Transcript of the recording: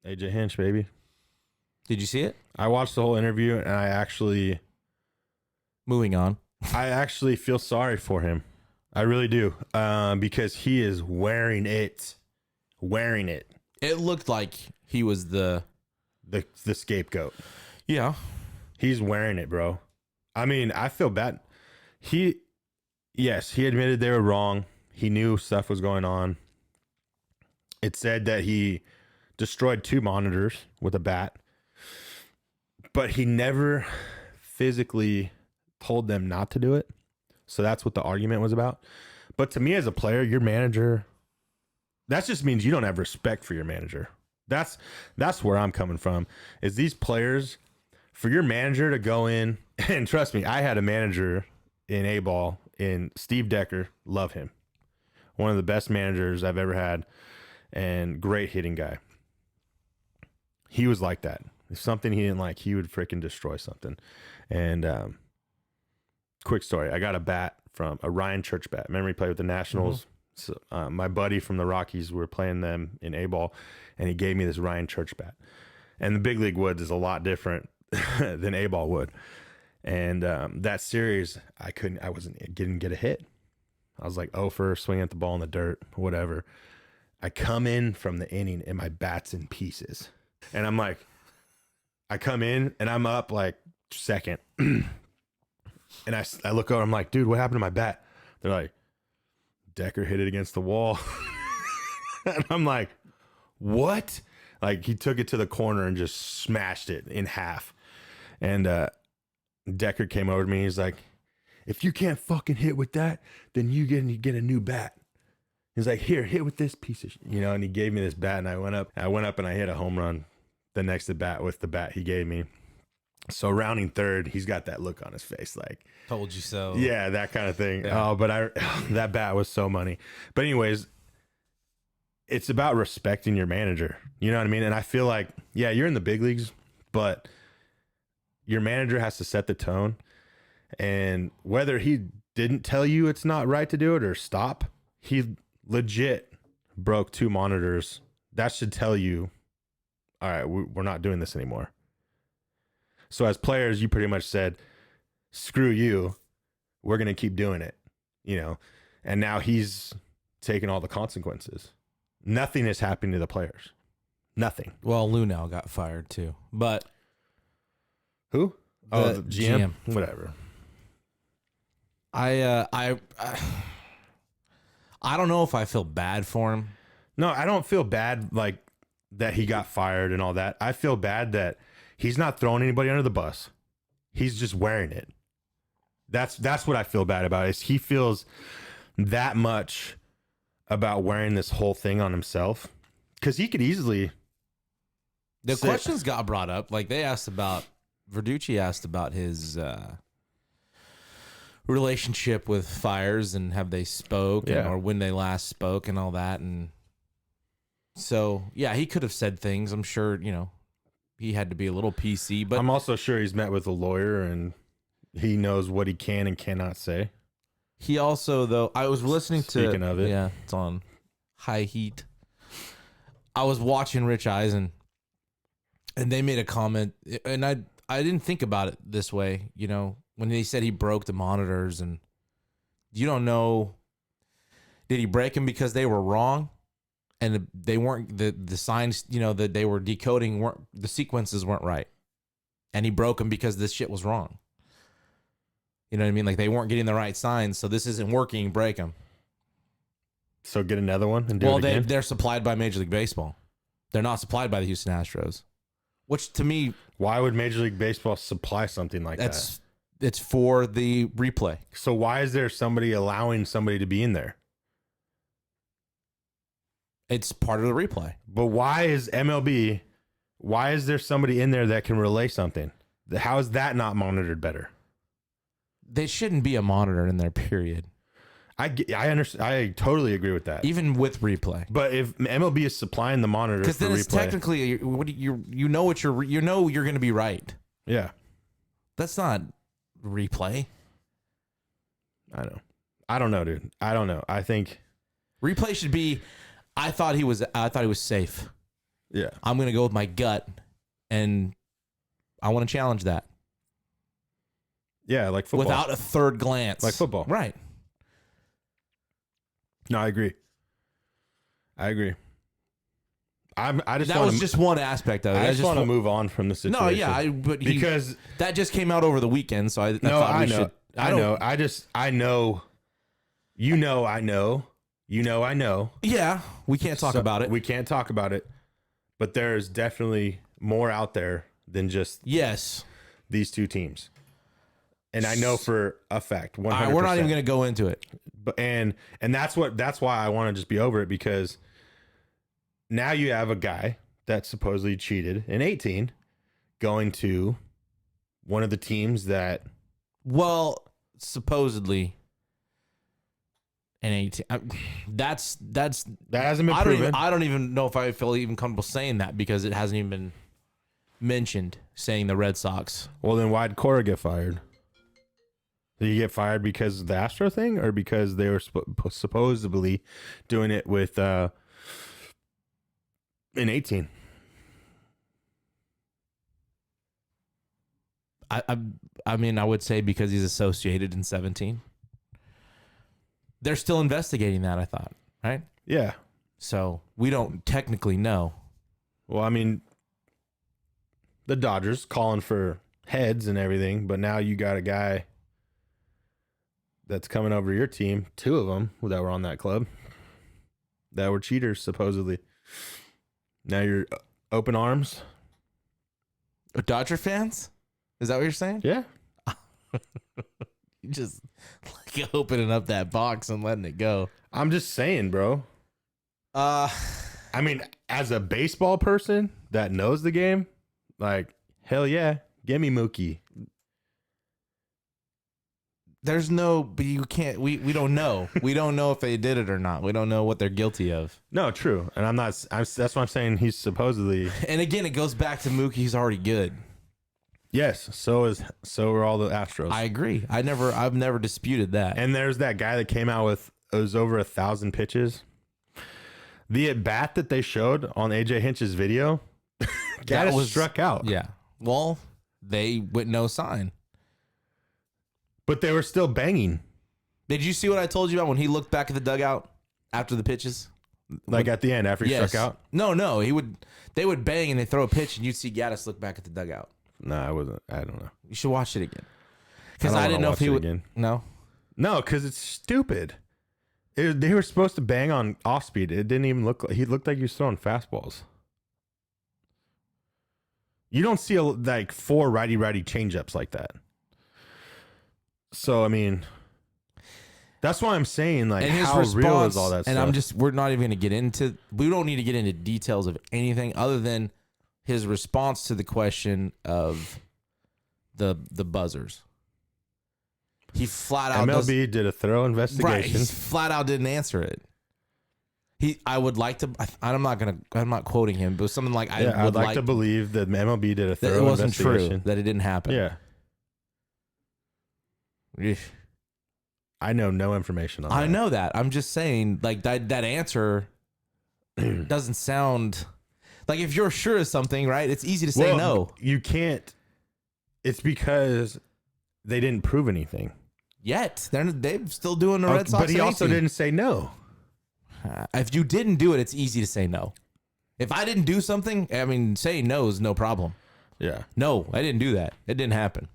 AJ Hinch, baby. Did you see it? I watched the whole interview, and Moving on. I actually feel sorry for him. I really do, because he is wearing it. It looked like he was the scapegoat. Yeah. He's wearing it, bro. I mean, I feel bad. He admitted they were wrong. He knew stuff was going on. It said that he destroyed 2 monitors with a bat, but he never physically told them not to do it. So that's what the argument was about. But to me as a player, your manager, that just means you don't have respect for your manager. That's where I'm coming from, is these players, for your manager to go in, and trust me, I had a manager in A-ball, in Steve Decker, love him. One of the best managers I've ever had, and great hitting guy. He was like that. If something he didn't like, he would freaking destroy something. And quick story, I got a bat from a Ryan Church bat. Remember he played with the Nationals? So, my buddy from the Rockies, we were playing them in A-ball, and he gave me this Ryan Church bat. And the big league woods is a lot different than A-ball would. And that series, I didn't get a hit. I was like 0 for swinging at the ball in the dirt, whatever. I come in from the inning and my bat's in pieces. And I'm like, I come in and I'm up like second. And I look over, I'm like, dude, what happened to my bat? They're like, Decker hit it against the wall. And I'm like, what? Like, he took it to the corner and just smashed it in half. And Decker came over to me. He's like, if you can't fucking hit with that, then you get a new bat. He's like, here, hit with this piece of shit. You know, and he gave me this bat, and I went up and I hit a home run the next at bat with the bat he gave me. So rounding third, he's got that look on his face, like, told you so. Yeah, that kind of thing. Yeah. Oh, but that bat was so money. But anyways, it's about respecting your manager. You know what I mean? And I feel like, yeah, you're in the big leagues, but your manager has to set the tone. And whether he didn't tell you it's not right to do it or stop, he legit broke 2 monitors. That should tell you, all right, we're not doing this anymore. So as players, you pretty much said, screw you, we're going to keep doing it, you know? And now he's taking all the consequences. Nothing is happening to the players. Nothing. Well, Lunau got fired too, but who? The GM? Whatever. I don't know if I feel bad for him. No, I don't feel bad like that he got fired and all that. I feel bad that he's not throwing anybody under the bus. He's just wearing it. That's what I feel bad about, is he feels that much about wearing this whole thing on himself, because he could easily. The questions got brought up. Like, they asked about, Verducci asked about his relationship with Fires and have they spoke, or when they last spoke and all that. And so, yeah, he could have said things. I'm sure, you know, he had to be a little PC, but I'm also sure he's met with a lawyer and he knows what he can and cannot say. He also, though, I was listening to, speaking of it, yeah, it's on High Heat. I was watching Rich Eisen, and they made a comment, and I didn't think about it this way, you know, when they said he broke the monitors, and you don't know, did he break them because they were wrong, and they weren't the signs, you know, that they were decoding the sequences weren't right, and he broke them because this shit was wrong. You know what I mean? Like, they weren't getting the right signs, so this isn't working. Break them. So get another one and do it again? They're supplied by Major League Baseball. They're not supplied by the Houston Astros. Which, to me, why would Major League Baseball supply something like that? It's for the replay. So why is there somebody allowing somebody to be in there? It's part of the replay. But why is MLB? Why is there somebody in there that can relay something? How is that not monitored better? They shouldn't be a monitor in there, period. I understand. I totally agree with that. Even with replay. But if MLB is supplying the monitor for replay, because then it's technically, you know you're going to be right. Yeah, that's not replay. I don't know, dude. I don't know. I think replay should be. I thought he was safe. Yeah. I'm going to go with my gut, and I want to challenge that. Yeah, like football. Without a third glance. Like football. Right. No, I agree. I just that was just one aspect of it. I just want to move on from the situation. No, yeah, because that just came out over the weekend, so I thought we should. I know. I know. You know. I know. You know. I know. Yeah, we can't talk about it. We can't talk about it. But there's definitely more out there than just these two teams. And I know for a fact, 100%. All right, we're not even going to go into it. But and that's why I want to just be over it, because now you have a guy that supposedly cheated in 18 going to one of the teams that, well, supposedly in 18. That hasn't been proven. I don't even know if I feel even comfortable saying that, because it hasn't even been mentioned, saying the Red Sox. Well, then why'd Cora get fired? Did he get fired because of the Astro thing, or because they were supposedly doing it with in 18? I mean, I would say because he's associated in 17. They're still investigating that, I thought, right? Yeah. So we don't technically know. Well, I mean, the Dodgers calling for heads and everything, but now you got a guy that's coming over your team, two of them that were on that club, that were cheaters, supposedly. Now you're open arms. Dodger fans? Is that what you're saying? Yeah. You just like opening up that box and letting it go. I'm just saying, bro. I mean, as a baseball person that knows the game, like, hell yeah, give me Mookie. There's no, but you can't, we don't know. We don't know if they did it or not. We don't know what they're guilty of. No, true. And that's why I'm saying he's supposedly. And again, it goes back to Mookie. He's already good. Yes. So are all the Astros. I agree. I've never disputed that. And there's that guy that came out with, it was over 1,000 pitches. The at bat that they showed on AJ Hinch's video, guy was struck out. Yeah. Well, they went no sign. But they were still banging. Did you see what I told you about when he looked back at the dugout after the pitches? Like at the end after he struck out? No. They would bang and they throw a pitch and you'd see Gaddis look back at the dugout. No, I wasn't. I don't know. You should watch it again. Because I didn't know if he would. Again. No, because it's stupid. They were supposed to bang on off speed. It didn't even look like he looked like he was throwing fastballs. You don't see like 4 righty changeups like that. So I mean, that's why I'm saying, like, how real is all that stuff? And we're not even going to get into. We don't need to get into details of anything other than his response to the question of the buzzers. He flat out MLB did a thorough investigation. Right, he flat out didn't answer it. I would like to. I'm not quoting him, but something like I would like to believe that MLB did a thorough investigation. It wasn't true that it didn't happen. Yeah. Eesh. I know no information on that. I know that. I'm just saying, like, that answer doesn't sound like, if you're sure of something, right? It's easy to say no. You can't. It's because they didn't prove anything yet. They're still doing the Red Sox. But he also didn't say no. If you didn't do it, it's easy to say no. If I didn't do something, I mean, saying no is no problem. Yeah. No, I didn't do that. It didn't happen.